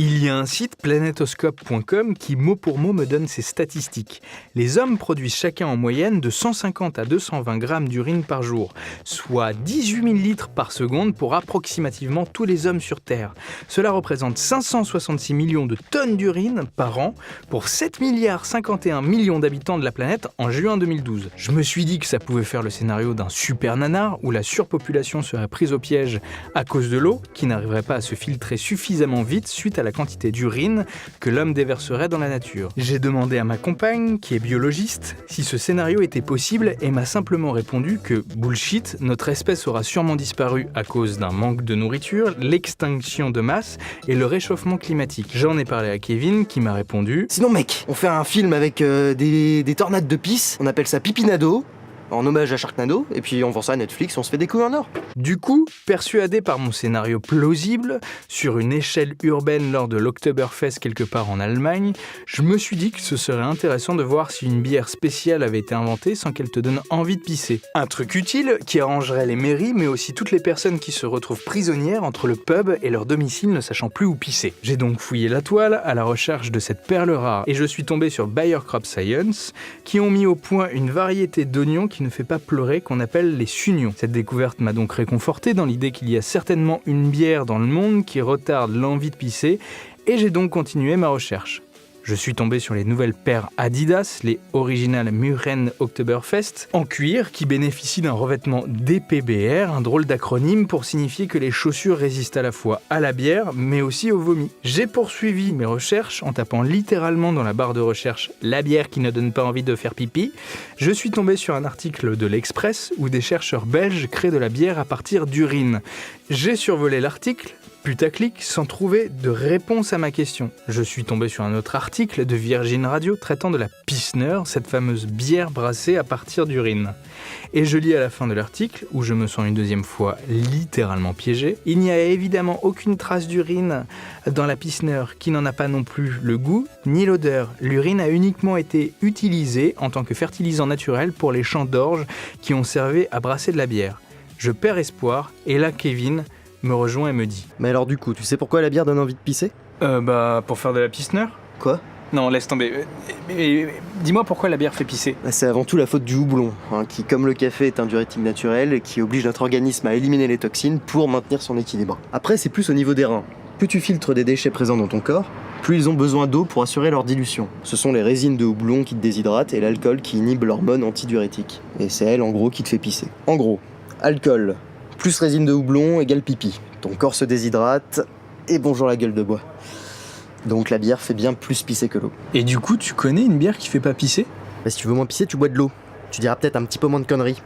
Il y a un site, planetoscope.com, qui mot pour mot me donne ses statistiques. Les hommes produisent chacun en moyenne de 150 à 220 grammes d'urine par jour, soit 18 000 litres par seconde pour approximativement tous les hommes sur Terre. Cela représente 566 millions de tonnes d'urine par an pour 7 milliards 51 millions d'habitants de la planète en juin 2012. Je me suis dit que ça pouvait faire le scénario d'un super nanar où la surpopulation serait prise au piège à cause de l'eau qui n'arriverait pas à se filtrer suffisamment vite suite à la quantité d'urine que l'homme déverserait dans la nature. J'ai demandé à ma compagne, qui est biologiste, si ce scénario était possible et m'a simplement répondu que bullshit, notre espèce aura sûrement disparu à cause d'un manque de nourriture, l'extinction de masse et le réchauffement climatique. J'en ai parlé à Kevin qui m'a répondu: Sinon mec, on fait un film avec des tornades de pisse, on appelle ça Pipinado, en hommage à Sharknado, et puis on vend ça à Netflix, on se fait des coups en or. Du coup, persuadé par mon scénario plausible, sur une échelle urbaine lors de l'Oktoberfest quelque part en Allemagne, je me suis dit que ce serait intéressant de voir si une bière spéciale avait été inventée sans qu'elle te donne envie de pisser. Un truc utile qui arrangerait les mairies, mais aussi toutes les personnes qui se retrouvent prisonnières entre le pub et leur domicile ne sachant plus où pisser. J'ai donc fouillé la toile à la recherche de cette perle rare, et je suis tombé sur Bayer Crop Science, qui ont mis au point une variété d'oignons qui ne fait pas pleurer, qu'on appelle les sunions. Cette découverte m'a donc réconforté dans l'idée qu'il y a certainement une bière dans le monde qui retarde l'envie de pisser, et j'ai donc continué ma recherche. Je suis tombé sur les nouvelles paires Adidas, les Original Muren Oktoberfest, en cuir, qui bénéficient d'un revêtement DPBR, un drôle d'acronyme pour signifier que les chaussures résistent à la fois à la bière, mais aussi au vomi. J'ai poursuivi mes recherches en tapant littéralement dans la barre de recherche « la bière qui ne donne pas envie de faire pipi ». Je suis tombé sur un article de l'Express où des chercheurs belges créent de la bière à partir d'urine. J'ai survolé l'article, putaclic, sans trouver de réponse à ma question. Je suis tombé sur un autre article de Virgin Radio traitant de la Pilsner, cette fameuse bière brassée à partir d'urine. Et je lis à la fin de l'article, où je me sens une deuxième fois littéralement piégé, il n'y a évidemment aucune trace d'urine dans la Pilsner, qui n'en a pas non plus le goût ni l'odeur. L'urine a uniquement été utilisée en tant que fertilisant naturel pour les champs d'orge qui ont servi à brasser de la bière. Je perds espoir, et là Kevin me rejoint et me dit: Mais alors du coup, tu sais pourquoi la bière donne envie de pisser ? Pour faire de la Pilsner ? Quoi ? Non, laisse tomber. Mais dis-moi pourquoi la bière fait pisser. C'est avant tout la faute du houblon, qui, comme le café, est un diurétique naturel et qui oblige notre organisme à éliminer les toxines pour maintenir son équilibre. Après, c'est plus au niveau des reins. Plus tu filtres des déchets présents dans ton corps, plus ils ont besoin d'eau pour assurer leur dilution. Ce sont les résines de houblon qui te déshydratent et l'alcool qui inhibe l'hormone antidiurétique. Et c'est elle, en gros, qui te fait pisser. En gros, alcool plus résine de houblon égale pipi. Ton corps se déshydrate et bonjour la gueule de bois. Donc la bière fait bien plus pisser que l'eau. Et du coup, tu connais une bière qui fait pas pisser ? Si tu veux moins pisser, tu bois de l'eau. Tu diras peut-être un petit peu moins de conneries.